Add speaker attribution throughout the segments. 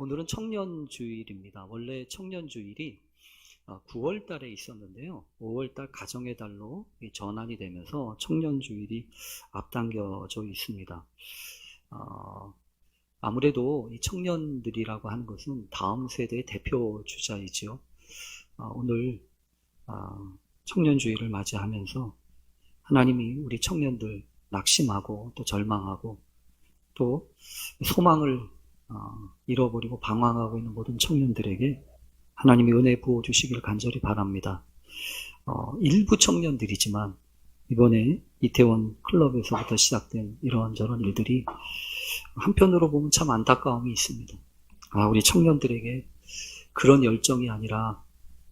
Speaker 1: 오늘은 청년주일입니다. 원래 청년주일이 9월 달에 있었는데요. 5월 달 가정의 달로 전환이 되면서 청년주일이 앞당겨져 있습니다. 아무래도 이 청년들이라고 하는 것은 다음 세대의 대표 주자이지요. 오늘 청년주일을 맞이하면서 하나님이 우리 청년들 낙심하고 또 절망하고 또 소망을 잃어버리고 방황하고 있는 모든 청년들에게 하나님의 은혜 부어주시기를 간절히 바랍니다. 일부 청년들이지만 이번에 이태원 클럽에서부터 시작된 이런저런 일들이 한편으로 보면 참 안타까움이 있습니다. 우리 청년들에게 그런 열정이 아니라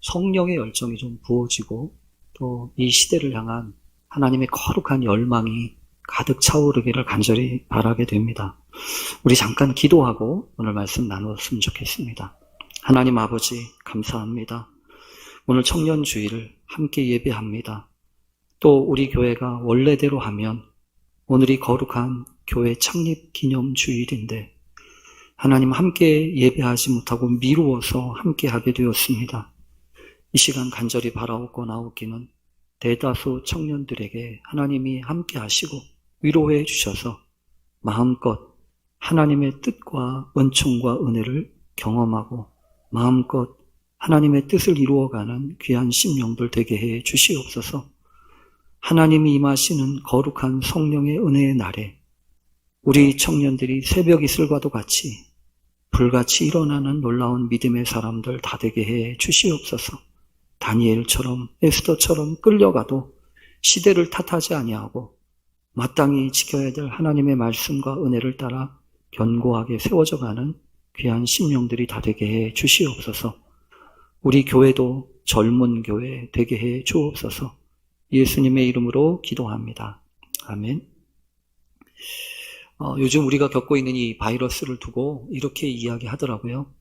Speaker 1: 성령의 열정이 좀 부어지고 또 이 시대를 향한 하나님의 거룩한 열망이 가득 차오르기를 간절히 바라게 됩니다. 우리 잠깐 기도하고 오늘 말씀 나눴으면 좋겠습니다. 하나님 아버지 감사합니다. 오늘 청년주일을 함께 예배합니다. 또 우리 교회가 원래대로 하면 오늘이 거룩한 교회 창립 기념 주일인데 하나님 함께 예배하지 못하고 미루어서 함께 하게 되었습니다. 이 시간 간절히 바라옵고 나오기는 대다수 청년들에게 하나님이 함께 하시고 위로해 주셔서 마음껏 하나님의 뜻과 은총과 은혜를 경험하고 마음껏 하나님의 뜻을 이루어가는 귀한 심령들 되게 해 주시옵소서. 하나님이 임하시는 거룩한 성령의 은혜의 날에 우리 청년들이 새벽 이슬과도 같이 불같이 일어나는 놀라운 믿음의 사람들 다 되게 해 주시옵소서. 다니엘처럼 에스더처럼 끌려가도 시대를 탓하지 아니하고 마땅히 지켜야 될 하나님의 말씀과 은혜를 따라 견고하게 세워져가는 귀한 심령들이 다 되게 해 주시옵소서. 우리 교회도 젊은 교회 되게 해 주옵소서. 예수님의 이름으로 기도합니다. 아멘. 요즘 우리가 겪고 있는 이 바이러스를 두고 이렇게 이야기하더라고요.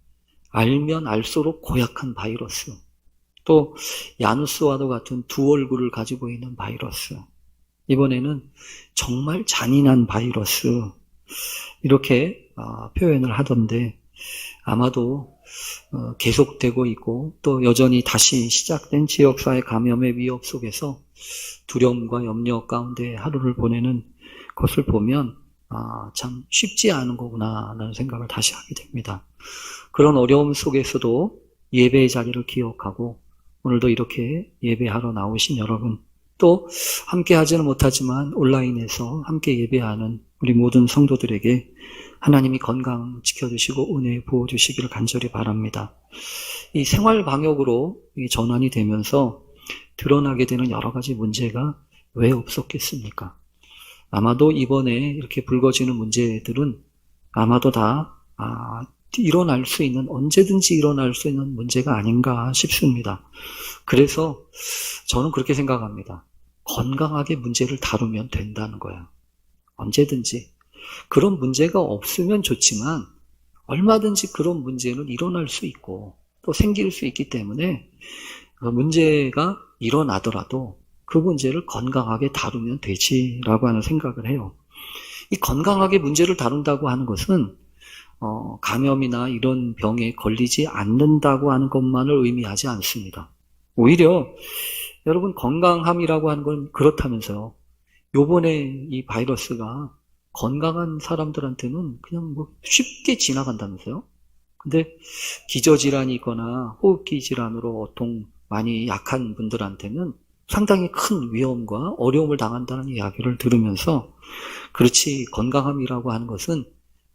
Speaker 1: 알면 알수록 고약한 바이러스. 또 야누스와도 같은 두 얼굴을 가지고 있는 바이러스. 이번에는 정말 잔인한 바이러스. 이렇게 표현을 하던데 아마도 계속되고 있고 또 여전히 다시 시작된 지역사회 감염의 위협 속에서 두려움과 염려 가운데 하루를 보내는 것을 보면 참 쉽지 않은 거구나 라는 생각을 다시 하게 됩니다. 그런 어려움 속에서도 예배의 자리를 기억하고 오늘도 이렇게 예배하러 나오신 여러분, 또 함께 하지는 못하지만 온라인에서 함께 예배하는 우리 모든 성도들에게 하나님이 건강 지켜주시고 은혜 부어주시기를 간절히 바랍니다. 이 생활 방역으로 전환이 되면서 드러나게 되는 여러 가지 문제가 왜 없었겠습니까? 아마도 이번에 이렇게 불거지는 문제들은 아마도 다 일어날 수 있는, 언제든지 일어날 수 있는 문제가 아닌가 싶습니다. 그래서 저는 그렇게 생각합니다. 건강하게 문제를 다루면 된다는 거야. 언제든지. 그런 문제가 없으면 좋지만 얼마든지 그런 문제는 일어날 수 있고 또 생길 수 있기 때문에 문제가 일어나더라도 그 문제를 건강하게 다루면 되지라고 하는 생각을 해요. 이 건강하게 문제를 다룬다고 하는 것은 감염이나 이런 병에 걸리지 않는다고 하는 것만을 의미하지 않습니다. 오히려 여러분 건강함이라고 하는 건 그렇다면서요. 요번에 이 바이러스가 건강한 사람들한테는 그냥 쉽게 지나간다면서요. 근데 기저질환이 있거나 호흡기 질환으로 어통 많이 약한 분들한테는 상당히 큰 위험과 어려움을 당한다는 이야기를 들으면서 그렇지 건강함이라고 하는 것은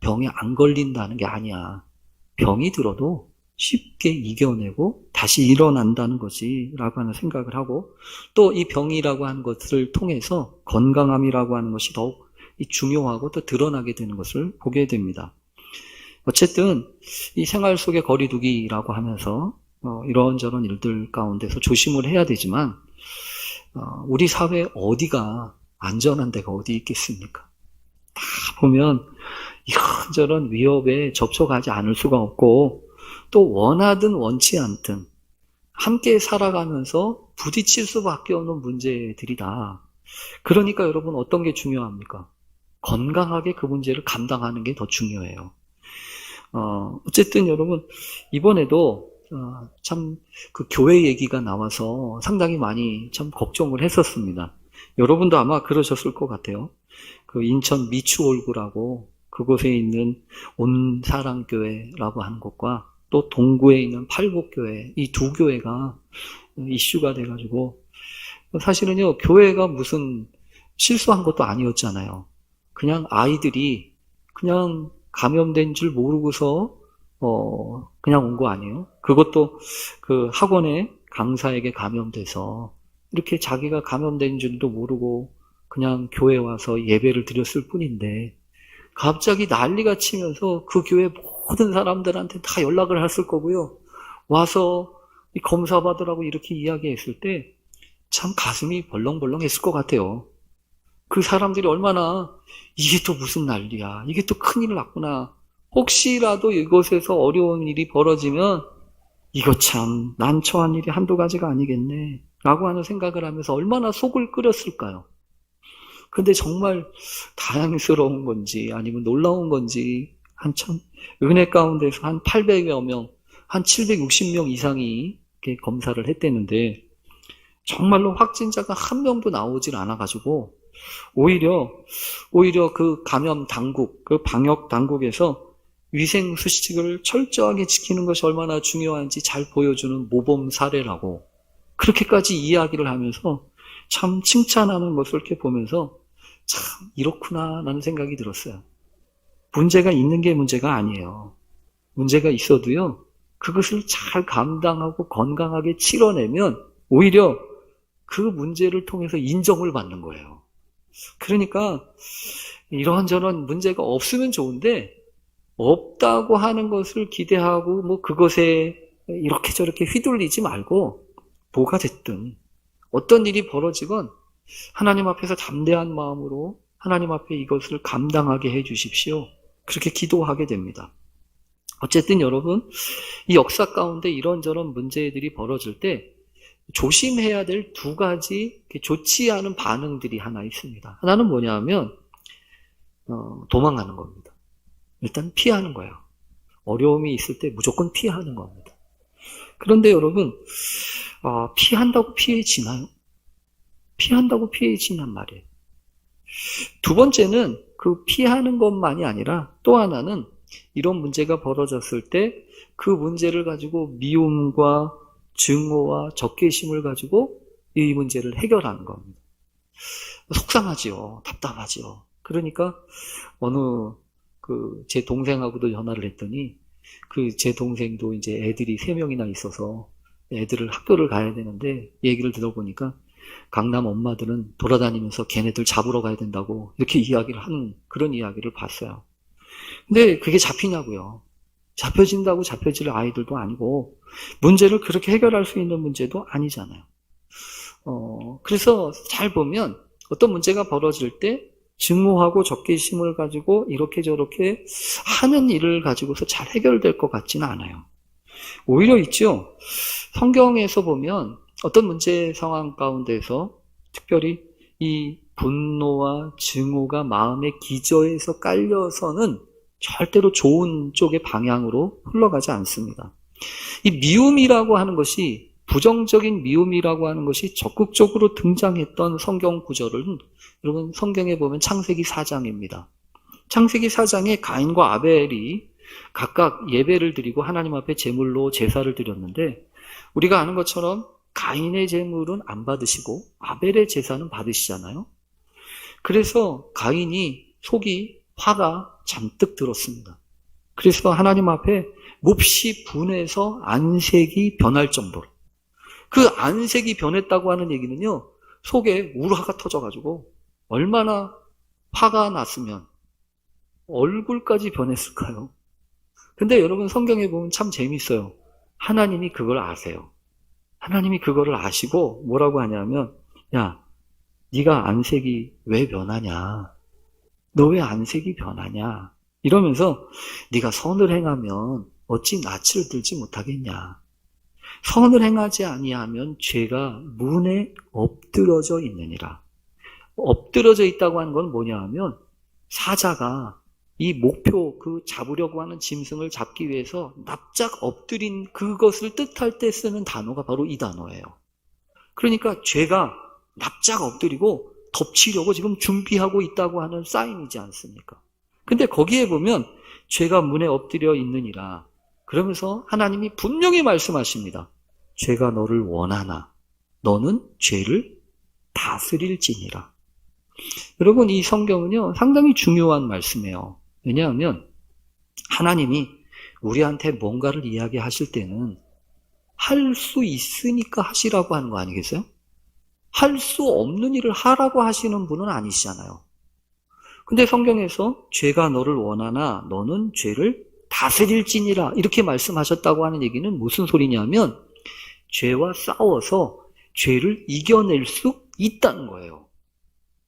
Speaker 1: 병에 안 걸린다는 게 아니야. 병이 들어도 쉽게 이겨내고 다시 일어난다는 거지 라고 하는 생각을 하고 또 이 병이라고 하는 것을 통해서 건강함이라고 하는 것이 더욱 중요하고 또 드러나게 되는 것을 보게 됩니다. 어쨌든 이 생활 속의 거리두기라고 하면서 이런저런 일들 가운데서 조심을 해야 되지만 우리 사회 어디가 안전한 데가 어디 있겠습니까? 다 보면 이런저런 위협에 접촉하지 않을 수가 없고 또 원하든 원치 않든 함께 살아가면서 부딪힐 수밖에 없는 문제들이다. 그러니까 여러분 어떤 게 중요합니까? 건강하게 그 문제를 감당하는 게 더 중요해요. 어쨌든 여러분, 이번에도 참 그 교회 얘기가 나와서 상당히 많이 참 걱정을 했었습니다. 여러분도 아마 그러셨을 것 같아요. 그 인천 미추홀구라고 그곳에 있는 온사랑교회라고 하는 곳과 또 동구에 있는 팔복교회, 이 두 교회가 이슈가 돼가지고, 사실은요, 교회가 무슨 실수한 것도 아니었잖아요. 그냥 아이들이 그냥 감염된 줄 모르고서 그냥 온 거 아니에요? 그것도 그 학원의 강사에게 감염돼서 이렇게 자기가 감염된 줄도 모르고 그냥 교회 와서 예배를 드렸을 뿐인데, 갑자기 난리가 치면서 그 교회 모든 사람들한테 다 연락을 했을 거고요. 와서 검사 받으라고 이렇게 이야기했을 때 참 가슴이 벌렁벌렁 했을 것 같아요. 그 사람들이 얼마나 이게 또 무슨 난리야, 이게 또 큰일 났구나, 혹시라도 이곳에서 어려운 일이 벌어지면 이거 참 난처한 일이 한두 가지가 아니겠네 라고 하는 생각을 하면서 얼마나 속을 끓였을까요? 근데 정말 다행스러운 건지 아니면 놀라운 건지 한참 은혜 가운데서 한 800여 명, 한 760명 이상이 이렇게 검사를 했대는데 정말로 확진자가 한 명도 나오질 않아가지고 오히려 그 감염 당국, 그 방역 당국에서 위생 수칙을 철저하게 지키는 것이 얼마나 중요한지 잘 보여주는 모범 사례라고 그렇게까지 이야기를 하면서 참 칭찬하는 것을 이렇게 보면서 참 이렇구나 라는 생각이 들었어요. 문제가 있는 게 문제가 아니에요. 문제가 있어도요, 그것을 잘 감당하고 건강하게 치러내면 오히려 그 문제를 통해서 인정을 받는 거예요. 그러니까 이런저런 문제가 없으면 좋은데 없다고 하는 것을 기대하고 뭐 그것에 이렇게 저렇게 휘둘리지 말고 뭐가 됐든 어떤 일이 벌어지건 하나님 앞에서 담대한 마음으로 하나님 앞에 이것을 감당하게 해 주십시오. 그렇게 기도하게 됩니다. 어쨌든 여러분, 이 역사 가운데 이런저런 문제들이 벌어질 때 조심해야 될 두 가지 좋지 않은 반응들이 하나 있습니다. 하나는 뭐냐면 도망가는 겁니다. 일단 피하는 거예요. 어려움이 있을 때 무조건 피하는 겁니다. 그런데 여러분, 피한다고 피해지나요? 피한다고 피해지냔 말이에요. 두 번째는 그 피하는 것만이 아니라 또 하나는 이런 문제가 벌어졌을 때 그 문제를 가지고 미움과 증오와 적개심을 가지고 이 문제를 해결하는 겁니다. 속상하지요. 답답하지요. 그러니까 어느 제 동생하고도 전화를 했더니 제 동생도 이제 애들이 3명이나 있어서 애들을 학교를 가야 되는데 얘기를 들어보니까 강남 엄마들은 돌아다니면서 걔네들 잡으러 가야 된다고 이렇게 이야기를 하는 그런 이야기를 봤어요. 근데 그게 잡히냐고요. 잡혀진다고 잡혀질 아이들도 아니고 문제를 그렇게 해결할 수 있는 문제도 아니잖아요. 그래서 잘 보면 어떤 문제가 벌어질 때 증오하고 적개심을 가지고 이렇게 저렇게 하는 일을 가지고서 잘 해결될 것 같지는 않아요. 오히려 있죠. 성경에서 보면 어떤 문제 상황 가운데서 특별히 이 분노와 증오가 마음의 기저에서 깔려서는 절대로 좋은 쪽의 방향으로 흘러가지 않습니다. 이 미움이라고 하는 것이, 부정적인 미움이라고 하는 것이 적극적으로 등장했던 성경 구절은 여러분 성경에 보면 창세기 4장입니다. 창세기 4장에 가인과 아벨이 각각 예배를 드리고 하나님 앞에 제물로 제사를 드렸는데 우리가 아는 것처럼 가인의 제물은 안 받으시고 아벨의 제사는 받으시잖아요. 그래서 가인이 속이 화가 잔뜩 들었습니다. 그래서 하나님 앞에 몹시 분해서 안색이 변할 정도로, 그 안색이 변했다고 하는 얘기는요, 속에 울화가 터져가지고 얼마나 화가 났으면 얼굴까지 변했을까요? 근데 여러분 성경에 보면 참 재밌어요. 하나님이 그걸 아세요. 하나님이 그거를 아시고 뭐라고 하냐면, 야, 네가 안색이 왜 변하냐? 너 왜 안색이 변하냐? 이러면서 네가 선을 행하면 어찌 낯을 들지 못하겠냐? 선을 행하지 아니하면 죄가 문에 엎드러져 있느니라. 엎드러져 있다고 하는 건 뭐냐 하면 사자가 이 목표, 그 잡으려고 하는 짐승을 잡기 위해서 납작 엎드린 그것을 뜻할 때 쓰는 단어가 바로 이 단어예요. 그러니까 죄가 납작 엎드리고 덮치려고 지금 준비하고 있다고 하는 사인이지 않습니까? 근데 거기에 보면 죄가 문에 엎드려 있느니라. 그러면서 하나님이 분명히 말씀하십니다. 죄가 너를 원하나 너는 죄를 다스릴지니라. 여러분, 이 성경은요 상당히 중요한 말씀이에요. 왜냐하면 하나님이 우리한테 뭔가를 이야기하실 때는 할 수 있으니까 하시라고 하는 거 아니겠어요? 할 수 없는 일을 하라고 하시는 분은 아니시잖아요. 근데 성경에서 죄가 너를 원하나 너는 죄를 다스릴지니라 이렇게 말씀하셨다고 하는 얘기는 무슨 소리냐면 죄와 싸워서 죄를 이겨낼 수 있다는 거예요.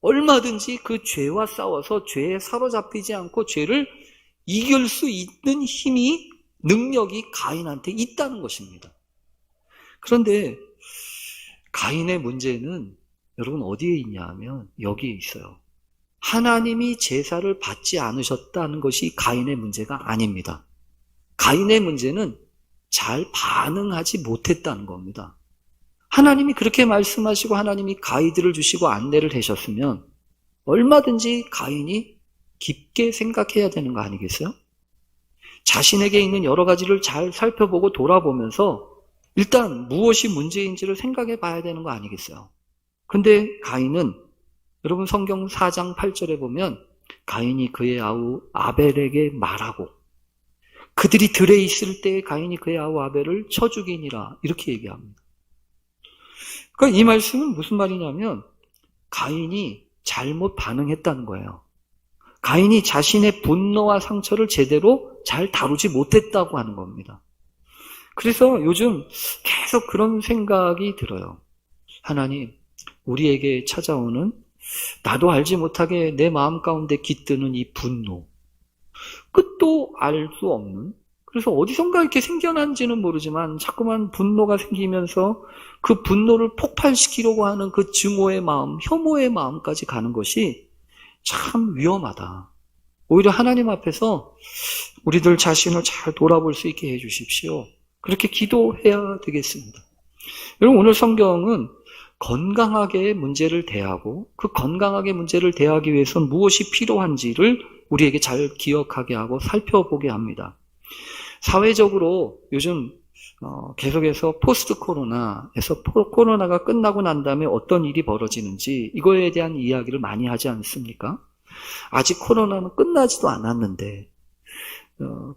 Speaker 1: 얼마든지 그 죄와 싸워서 죄에 사로잡히지 않고 죄를 이길 수 있는 힘이, 능력이 가인한테 있다는 것입니다. 그런데 가인의 문제는 여러분 어디에 있냐 하면 여기에 있어요. 하나님이 제사를 받지 않으셨다는 것이 가인의 문제가 아닙니다. 가인의 문제는 잘 반응하지 못했다는 겁니다. 하나님이 그렇게 말씀하시고 하나님이 가이드를 주시고 안내를 하셨으면 얼마든지 가인이 깊게 생각해야 되는 거 아니겠어요? 자신에게 있는 여러 가지를 잘 살펴보고 돌아보면서 일단 무엇이 문제인지를 생각해 봐야 되는 거 아니겠어요? 근데 가인은 여러분 성경 4장 8절에 보면 가인이 그의 아우 아벨에게 말하고 그들이 들에 있을 때 가인이 그의 아우 아벨을 쳐 죽이니라 이렇게 얘기합니다. 그러니까 이 말씀은 무슨 말이냐면 가인이 잘못 반응했다는 거예요. 가인이 자신의 분노와 상처를 제대로 잘 다루지 못했다고 하는 겁니다. 그래서 요즘 계속 그런 생각이 들어요. 하나님, 우리에게 찾아오는 나도 알지 못하게 내 마음 가운데 깃드는 이 분노, 끝도 알 수 없는, 그래서 어디선가 이렇게 생겨난지는 모르지만 자꾸만 분노가 생기면서 그 분노를 폭발시키려고 하는 그 증오의 마음, 혐오의 마음까지 가는 것이 참 위험하다. 오히려 하나님 앞에서 우리들 자신을 잘 돌아볼 수 있게 해주십시오. 그렇게 기도해야 되겠습니다. 여러분, 오늘 성경은 건강하게 문제를 대하고 그 건강하게 문제를 대하기 위해서는 무엇이 필요한지를 우리에게 잘 기억하게 하고 살펴보게 합니다. 사회적으로 요즘 계속해서 포스트 코로나에서 코로나가 끝나고 난 다음에 어떤 일이 벌어지는지 이거에 대한 이야기를 많이 하지 않습니까? 아직 코로나는 끝나지도 않았는데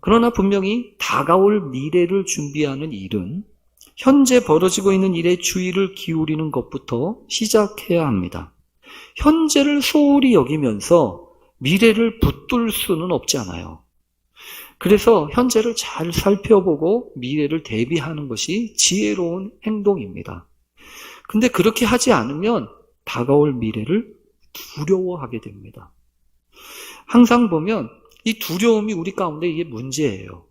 Speaker 1: 그러나 분명히 다가올 미래를 준비하는 일은 현재 벌어지고 있는 일에 주의를 기울이는 것부터 시작해야 합니다. 현재를 소홀히 여기면서 미래를 붙들 수는 없잖아요. 그래서 현재를 잘 살펴보고 미래를 대비하는 것이 지혜로운 행동입니다. 근데 그렇게 하지 않으면 다가올 미래를 두려워하게 됩니다. 항상 보면 이 두려움이 우리 가운데 이게 문제예요.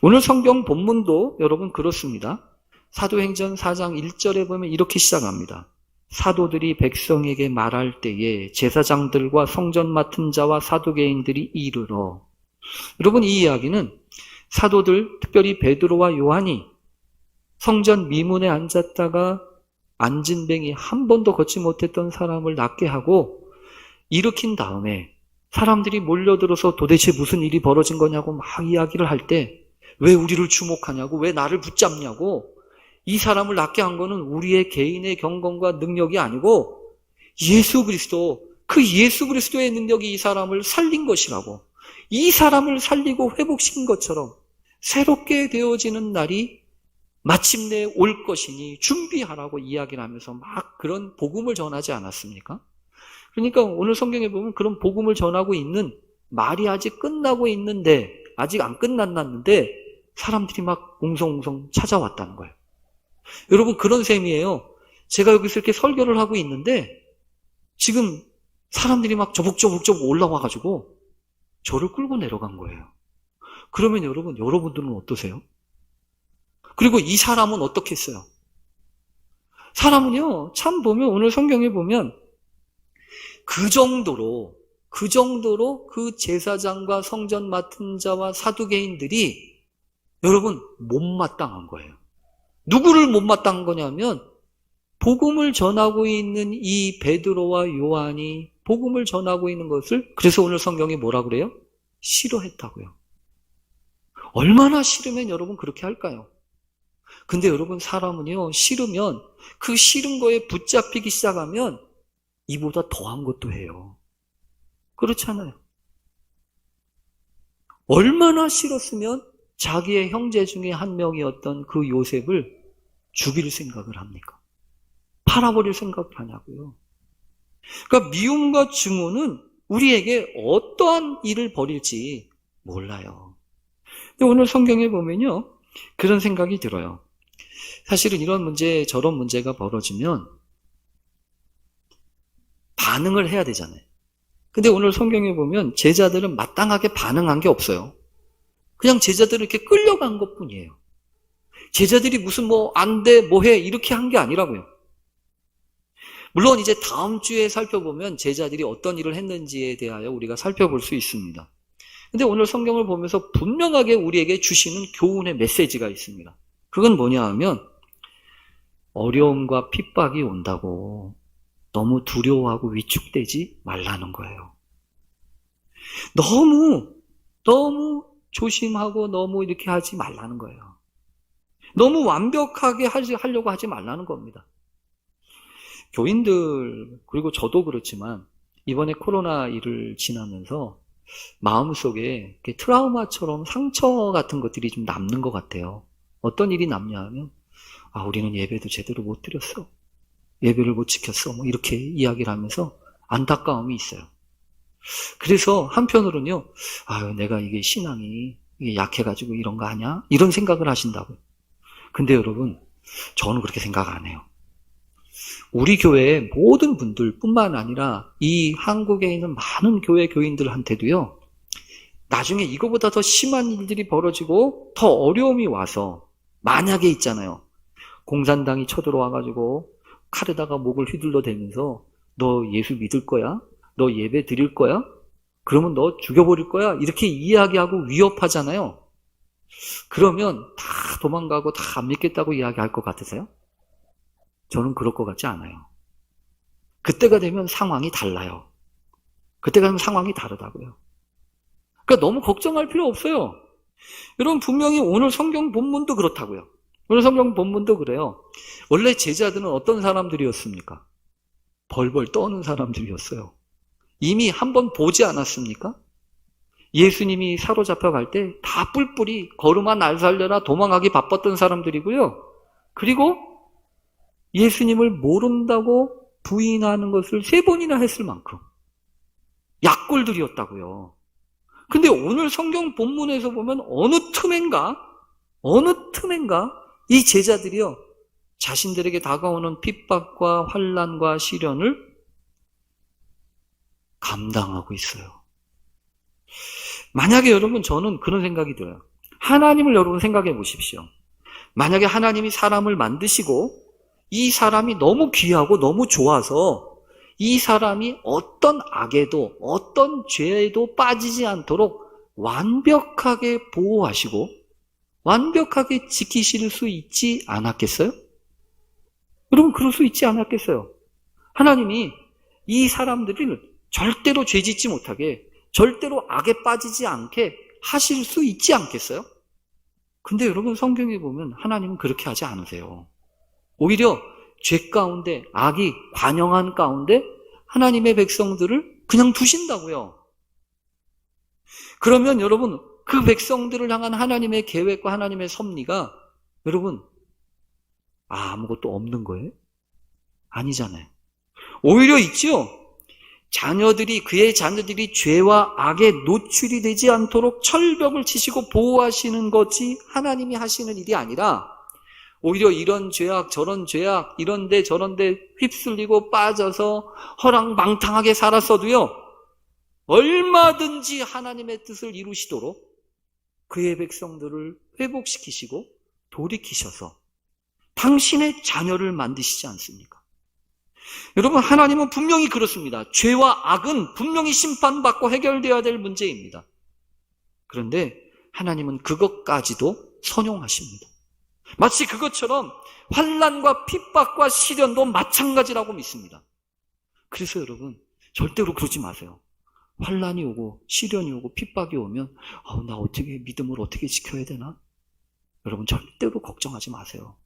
Speaker 1: 오늘 성경 본문도 여러분 그렇습니다. 사도행전 4장 1절에 보면 이렇게 시작합니다. 사도들이 백성에게 말할 때에 제사장들과 성전 맡은 자와 사두개인들이 이르러. 여러분, 이 이야기는 사도들, 특별히 베드로와 요한이 성전 미문에 앉았다가 앉은 뱅이 한 번도 걷지 못했던 사람을 낫게 하고 일으킨 다음에 사람들이 몰려들어서 도대체 무슨 일이 벌어진 거냐고 막 이야기를 할 때 왜 우리를 주목하냐고, 왜 나를 붙잡냐고, 이 사람을 낫게 한 거는 우리의 개인의 경건과 능력이 아니고 예수 그리스도, 그 예수 그리스도의 능력이 이 사람을 살린 것이라고, 이 사람을 살리고 회복시킨 것처럼 새롭게 되어지는 날이 마침내 올 것이니 준비하라고 이야기를 하면서 막 그런 복음을 전하지 않았습니까? 그러니까 오늘 성경에 보면 그런 복음을 전하고 있는 말이 아직 끝나고 있는데, 아직 안 끝났는데 사람들이 막 웅성웅성 찾아왔다는 거예요. 여러분, 그런 셈이에요. 제가 여기서 이렇게 설교를 하고 있는데 지금 사람들이 막 조복조복 올라와가지고 저를 끌고 내려간 거예요. 그러면 여러분들은 어떠세요? 그리고 이 사람은 어떻겠어요? 사람은요, 참 보면 오늘 성경에 보면 그 정도로 그 정도로 그 제사장과 성전 맡은 자와 사두개인들이 여러분 못마땅한 거예요. 누구를 못마땅한 거냐면 복음을 전하고 있는 이 베드로와 요한이 복음을 전하고 있는 것을, 그래서 오늘 성경이 뭐라 그래요? 싫어했다고요. 얼마나 싫으면 여러분 그렇게 할까요? 근데 여러분 사람은요, 싫으면 그 싫은 거에 붙잡히기 시작하면 이보다 더한 것도 해요. 그렇잖아요. 얼마나 싫었으면 자기의 형제 중에 한 명이었던 그 요셉을 죽일 생각을 합니까? 팔아버릴 생각을 하냐고요. 그러니까 미움과 증오는 우리에게 어떠한 일을 벌일지 몰라요. 근데 오늘 성경에 보면요, 그런 생각이 들어요. 사실은 이런 문제, 저런 문제가 벌어지면 반응을 해야 되잖아요. 근데 오늘 성경에 보면 제자들은 마땅하게 반응한 게 없어요. 그냥 제자들은 이렇게 끌려간 것 뿐이에요. 제자들이 무슨 뭐 안 돼, 뭐 해, 이렇게 한 게 아니라고요. 물론 이제 다음 주에 살펴보면 제자들이 어떤 일을 했는지에 대하여 우리가 살펴볼 수 있습니다. 근데 오늘 성경을 보면서 분명하게 우리에게 주시는 교훈의 메시지가 있습니다. 그건 뭐냐 하면 어려움과 핍박이 온다고 너무 두려워하고 위축되지 말라는 거예요. 너무 조심하고 너무 이렇게 하지 말라는 거예요. 너무 완벽하게 하려고 하지 말라는 겁니다. 교인들, 그리고 저도 그렇지만 이번에 코로나 일을 지나면서 마음속에 이렇게 트라우마처럼 상처 같은 것들이 좀 남는 것 같아요. 어떤 일이 남냐 하면 우리는 예배도 제대로 못 드렸어. 예배를 못 지켰어. 뭐 이렇게 이야기를 하면서 안타까움이 있어요. 그래서 한편으로는요, 내가 이게 신앙이 이게 약해가지고 이런 거 아냐? 이런 생각을 하신다고요. 근데 여러분, 저는 그렇게 생각 안 해요. 우리 교회의 모든 분들 뿐만 아니라 이 한국에 있는 많은 교회 교인들한테도요, 나중에 이거보다 더 심한 일들이 벌어지고 더 어려움이 와서 만약에 있잖아요. 공산당이 쳐들어와가지고 칼에다가 목을 휘둘러 대면서 너 예수 믿을 거야? 너 예배 드릴 거야? 그러면 너 죽여버릴 거야? 이렇게 이야기하고 위협하잖아요. 그러면 다 도망가고 다 안 믿겠다고 이야기할 것 같으세요? 저는 그럴 것 같지 않아요. 그때가 되면 상황이 달라요. 그때가 되면 상황이 다르다고요. 그러니까 너무 걱정할 필요 없어요. 여러분 분명히 오늘 성경 본문도 그렇다고요. 오늘 성경 본문도 그래요. 원래 제자들은 어떤 사람들이었습니까? 벌벌 떠는 사람들이었어요. 이미 한번 보지 않았습니까? 예수님이 사로잡혀 갈 때 다 뿔뿔이 걸음아 날 살려라 도망가기 바빴던 사람들이고요. 그리고 예수님을 모른다고 부인하는 것을 3번이나 했을 만큼 약골들이었다고요. 근데 오늘 성경 본문에서 보면 어느 틈엔가 이 제자들이요, 자신들에게 다가오는 핍박과 환난과 시련을 감당하고 있어요. 만약에 여러분, 저는 그런 생각이 들어요. 하나님을 여러분 생각해 보십시오. 만약에 하나님이 사람을 만드시고 이 사람이 너무 귀하고 너무 좋아서 이 사람이 어떤 악에도 어떤 죄에도 빠지지 않도록 완벽하게 보호하시고 완벽하게 지키실 수 있지 않았겠어요? 여러분 그럴 수 있지 않았겠어요? 하나님이 이 사람들을 절대로 죄짓지 못하게, 절대로 악에 빠지지 않게 하실 수 있지 않겠어요? 근데 여러분 성경에 보면 하나님은 그렇게 하지 않으세요. 오히려 죄 가운데, 악이 관영한 가운데 하나님의 백성들을 그냥 두신다고요. 그러면 여러분 그 백성들을 향한 하나님의 계획과 하나님의 섭리가 여러분 아무것도 없는 거예요? 아니잖아요. 오히려 있죠. 그의 자녀들이 죄와 악에 노출이 되지 않도록 철벽을 치시고 보호하시는 것이 하나님이 하시는 일이 아니라 오히려 이런 죄악 저런 죄악 이런데 저런데 휩쓸리고 빠져서 허랑방탕하게 살았어도요, 얼마든지 하나님의 뜻을 이루시도록 그의 백성들을 회복시키시고 돌이키셔서 당신의 자녀를 만드시지 않습니까? 여러분, 하나님은 분명히 그렇습니다. 죄와 악은 분명히 심판받고 해결되어야 될 문제입니다. 그런데 하나님은 그것까지도 선용하십니다. 마치 그것처럼 환난과 핍박과 시련도 마찬가지라고 믿습니다. 그래서 여러분, 절대로 그러지 마세요. 환난이 오고 시련이 오고 핍박이 오면 나 어떻게 믿음을 어떻게 지켜야 되나? 여러분, 절대로 걱정하지 마세요.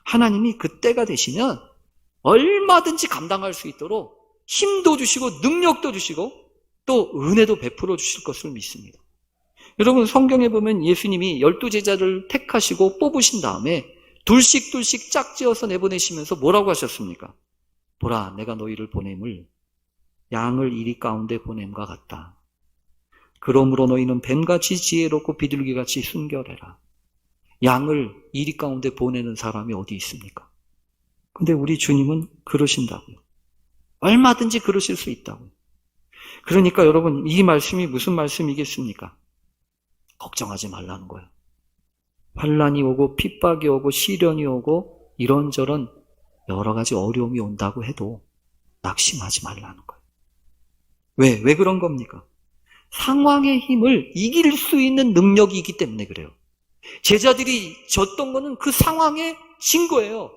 Speaker 1: 하나님이 그때가 되시면 얼마든지 감당할 수 있도록 힘도 주시고 능력도 주시고 또 은혜도 베풀어 주실 것을 믿습니다. 여러분, 성경에 보면 예수님이 12제자를 택하시고 뽑으신 다음에 둘씩 짝지어서 내보내시면서 뭐라고 하셨습니까? 보라, 내가 너희를 보냄을 양을 이리 가운데 보냄과 같다. 그러므로 너희는 뱀같이 지혜롭고 비둘기같이 순결해라. 양을 이리 가운데 보내는 사람이 어디 있습니까? 근데 우리 주님은 그러신다고요. 얼마든지 그러실 수 있다고요. 그러니까 여러분, 이 말씀이 무슨 말씀이겠습니까? 걱정하지 말라는 거예요. 환난이 오고 핍박이 오고 시련이 오고 이런저런 여러 가지 어려움이 온다고 해도 낙심하지 말라는 거예요. 왜 그런 겁니까? 상황의 힘을 이길 수 있는 능력이 있기 때문에 그래요. 제자들이 졌던 거는 그 상황에 진 거예요.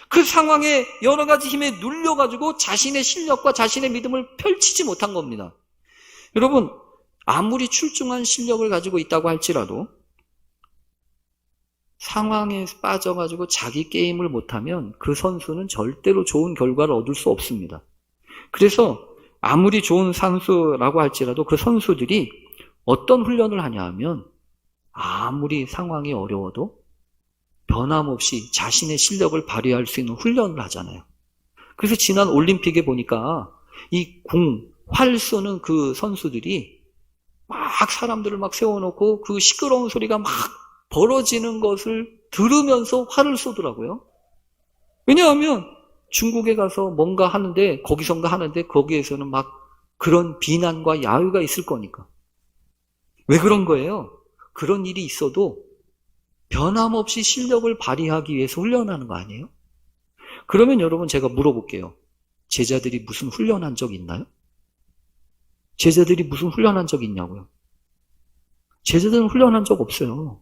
Speaker 1: 그 상황에 여러 가지 힘에 눌려가지고 자신의 실력과 자신의 믿음을 펼치지 못한 겁니다. 여러분, 아무리 출중한 실력을 가지고 있다고 할지라도 상황에 빠져가지고 자기 게임을 못하면 그 선수는 절대로 좋은 결과를 얻을 수 없습니다. 그래서 아무리 좋은 선수라고 할지라도 그 선수들이 어떤 훈련을 하냐 하면 아무리 상황이 어려워도 변함없이 자신의 실력을 발휘할 수 있는 훈련을 하잖아요. 그래서 지난 올림픽에 보니까 이 활 쏘는 그 선수들이 막 사람들을 막 세워놓고 그 시끄러운 소리가 막 벌어지는 것을 들으면서 활을 쏘더라고요. 왜냐하면 중국에 가서 뭔가 하는데 거기선가 하는데 거기에서는 막 그런 비난과 야유가 있을 거니까. 왜 그런 거예요? 그런 일이 있어도 변함없이 실력을 발휘하기 위해서 훈련하는 거 아니에요? 그러면 여러분, 제가 물어볼게요. 제자들이 무슨 훈련한 적 있나요? 제자들이 무슨 훈련한 적 있냐고요? 제자들은 훈련한 적 없어요.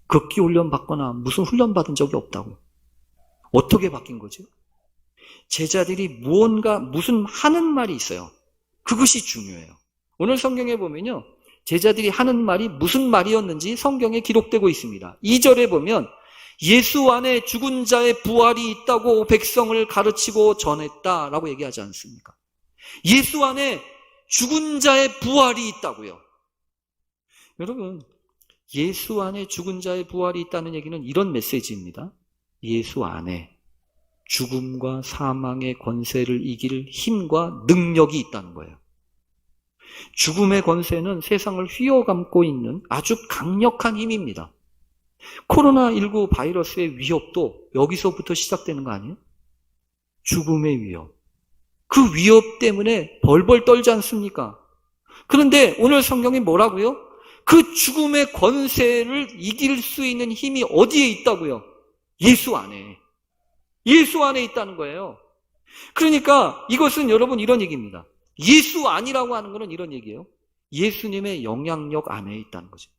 Speaker 1: 극기 훈련 받거나 무슨 훈련 받은 적이 없다고요. 어떻게 바뀐 거죠? 제자들이 무슨 하는 말이 있어요. 그것이 중요해요. 오늘 성경에 보면요, 제자들이 하는 말이 무슨 말이었는지 성경에 기록되고 있습니다. 2절에 보면 예수 안에 죽은 자의 부활이 있다고 백성을 가르치고 전했다라고 얘기하지 않습니까? 예수 안에 죽은 자의 부활이 있다고요. 여러분, 예수 안에 죽은 자의 부활이 있다는 얘기는 이런 메시지입니다. 예수 안에 죽음과 사망의 권세를 이길 힘과 능력이 있다는 거예요. 죽음의 권세는 세상을 휘어감고 있는 아주 강력한 힘입니다. 코로나19 바이러스의 위협도 여기서부터 시작되는 거 아니에요? 죽음의 위협. 그 위협 때문에 벌벌 떨지 않습니까? 그런데 오늘 성경이 뭐라고요? 그 죽음의 권세를 이길 수 있는 힘이 어디에 있다고요? 예수 안에. 예수 안에 있다는 거예요. 그러니까 이것은 여러분 이런 얘기입니다. 예수 안이라고 하는 것은 이런 얘기예요. 예수님의 영향력 안에 있다는 거죠.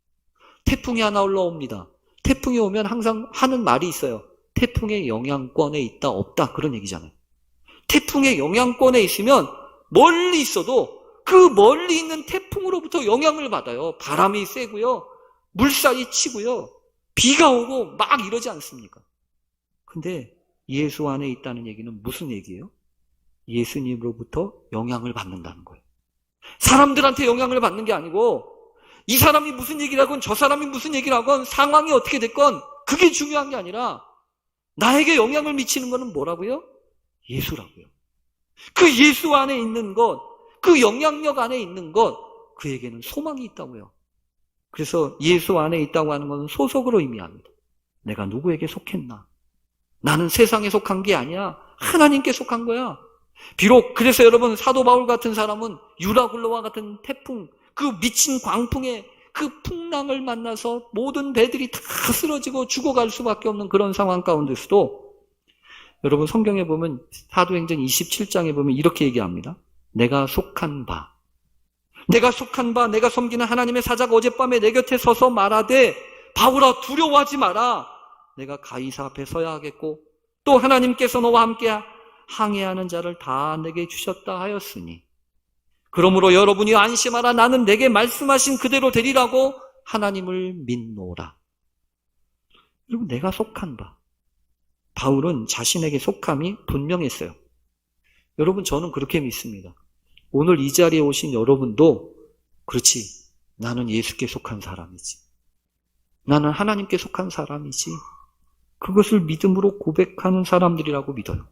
Speaker 1: 태풍이 하나 올라옵니다. 태풍이 오면 항상 하는 말이 있어요. 태풍의 영향권에 있다 없다 그런 얘기잖아요. 태풍의 영향권에 있으면 멀리 있어도 그 멀리 있는 태풍으로부터 영향을 받아요. 바람이 세고요. 물살이 치고요. 비가 오고 막 이러지 않습니까? 근데 예수 안에 있다는 얘기는 무슨 얘기예요? 예수님으로부터 영향을 받는다는 거예요. 사람들한테 영향을 받는 게 아니고 이 사람이 무슨 얘기를 하건 저 사람이 무슨 얘기를 하건 상황이 어떻게 됐건 그게 중요한 게 아니라 나에게 영향을 미치는 거는 뭐라고요? 예수라고요. 그 예수 안에 있는 것, 그 영향력 안에 있는 것, 그에게는 소망이 있다고요. 그래서 예수 안에 있다고 하는 것은 소속으로 의미합니다. 내가 누구에게 속했나? 나는 세상에 속한 게 아니야. 하나님께 속한 거야. 비록 그래서 여러분 사도 바울 같은 사람은 유라굴로와 같은 태풍, 그 미친 광풍에 그 풍랑을 만나서 모든 배들이 다 쓰러지고 죽어갈 수밖에 없는 그런 상황 가운데서도 여러분 성경에 보면 사도행전 27장에 보면 이렇게 얘기합니다. 내가 속한 바, 내가 섬기는 하나님의 사자가 어젯밤에 내 곁에 서서 말하되 바울아 두려워하지 마라. 내가 가이사 앞에 서야 하겠고 또 하나님께서 너와 함께 항해하는 자를 다 내게 주셨다 하였으니 그러므로 여러분이 안심하라. 나는 내게 말씀하신 그대로 되리라고 하나님을 믿노라. 여러분 내가 속한 바. 바울은 자신에게 속함이 분명했어요. 여러분 저는 그렇게 믿습니다. 오늘 이 자리에 오신 여러분도 그렇지. 나는 예수께 속한 사람이지. 나는 하나님께 속한 사람이지. 그것을 믿음으로 고백하는 사람들이라고 믿어요.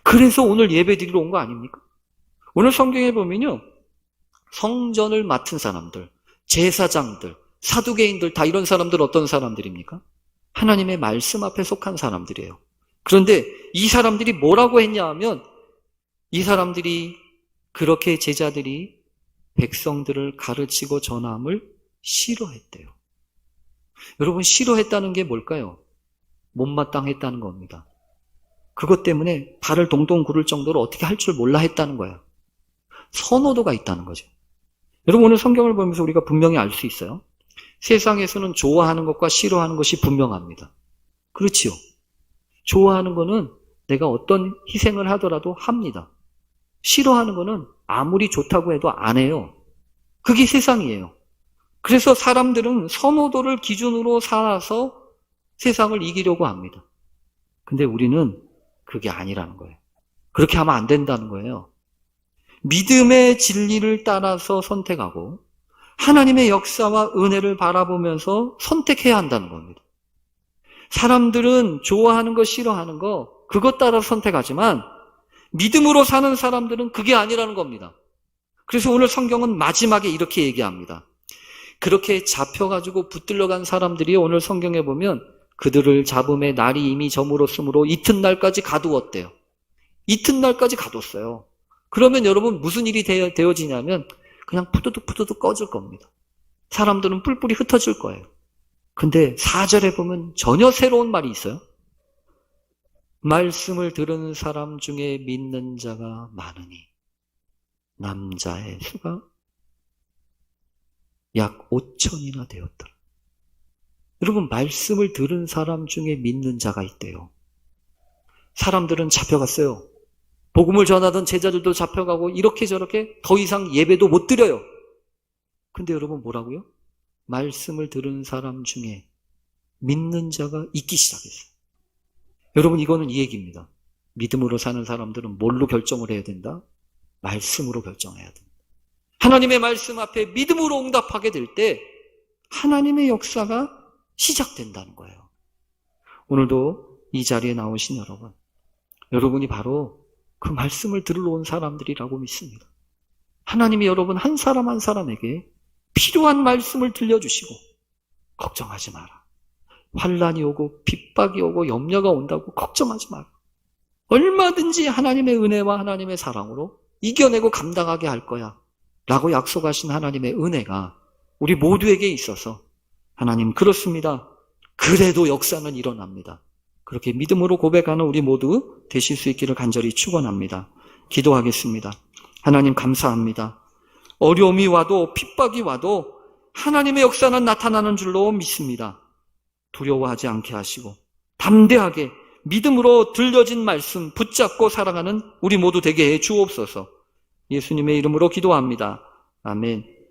Speaker 1: 그래서 오늘 예배 드리러 온 거 아닙니까? 오늘 성경에 보면요. 성전을 맡은 사람들, 제사장들, 사두개인들 다 이런 사람들 어떤 사람들입니까? 하나님의 말씀 앞에 속한 사람들이에요. 그런데 이 사람들이 뭐라고 했냐 하면 이 사람들이 그렇게 제자들이 백성들을 가르치고 전함을 싫어했대요. 여러분 싫어했다는 게 뭘까요? 못마땅했다는 겁니다. 그것 때문에 발을 동동 구를 정도로 어떻게 할 줄 몰라 했다는 거예요. 선호도가 있다는 거죠. 여러분 오늘 성경을 보면서 우리가 분명히 알 수 있어요. 세상에서는 좋아하는 것과 싫어하는 것이 분명합니다. 그렇지요. 좋아하는 거는 내가 어떤 희생을 하더라도 합니다. 싫어하는 거는 아무리 좋다고 해도 안 해요. 그게 세상이에요. 그래서 사람들은 선호도를 기준으로 살아서 세상을 이기려고 합니다. 근데 우리는 그게 아니라는 거예요. 그렇게 하면 안 된다는 거예요. 믿음의 진리를 따라서 선택하고 하나님의 역사와 은혜를 바라보면서 선택해야 한다는 겁니다. 사람들은 좋아하는 거 싫어하는 거 그것 따라 선택하지만 믿음으로 사는 사람들은 그게 아니라는 겁니다. 그래서 오늘 성경은 마지막에 이렇게 얘기합니다. 그렇게 잡혀가지고 붙들려간 사람들이 오늘 성경에 보면 그들을 잡음의 날이 이미 저물었으므로 이튿날까지 가두었대요. 이튿날까지 가뒀어요. 그러면 여러분 무슨 일이 되어지냐면 그냥 푸드득 꺼질 겁니다. 사람들은 뿔뿔이 흩어질 거예요. 근데 4절에 보면 전혀 새로운 말이 있어요. 말씀을 들은 사람 중에 믿는 자가 많으니 남자의 수가 약 5천이나 되었더라. 여러분 말씀을 들은 사람 중에 믿는 자가 있대요. 사람들은 잡혀갔어요. 복음을 전하던 제자들도 잡혀가고 이렇게 저렇게 더 이상 예배도 못 드려요. 근데 여러분 뭐라고요? 말씀을 들은 사람 중에 믿는 자가 있기 시작했어요. 여러분 이거는 이 얘기입니다. 믿음으로 사는 사람들은 뭘로 결정을 해야 된다? 말씀으로 결정해야 된다. 하나님의 말씀 앞에 믿음으로 응답하게 될 때 하나님의 역사가 시작된다는 거예요. 오늘도 이 자리에 나오신 여러분, 여러분이 바로 그 말씀을 들으러 온 사람들이라고 믿습니다. 하나님이 여러분 한 사람 한 사람에게 필요한 말씀을 들려주시고 걱정하지 마라. 환난이 오고 핍박이 오고 염려가 온다고 걱정하지 마라. 얼마든지 하나님의 은혜와 하나님의 사랑으로 이겨내고 감당하게 할 거야 라고 약속하신 하나님의 은혜가 우리 모두에게 있어서 하나님 그렇습니다. 그래도 역사는 일어납니다. 그렇게 믿음으로 고백하는 우리 모두 되실 수 있기를 간절히 축원합니다. 기도하겠습니다. 하나님 감사합니다. 어려움이 와도 핍박이 와도 하나님의 역사는 나타나는 줄로 믿습니다. 두려워하지 않게 하시고 담대하게 믿음으로 들려진 말씀 붙잡고 살아가는 우리 모두 되게 해 주옵소서. 예수님의 이름으로 기도합니다. 아멘.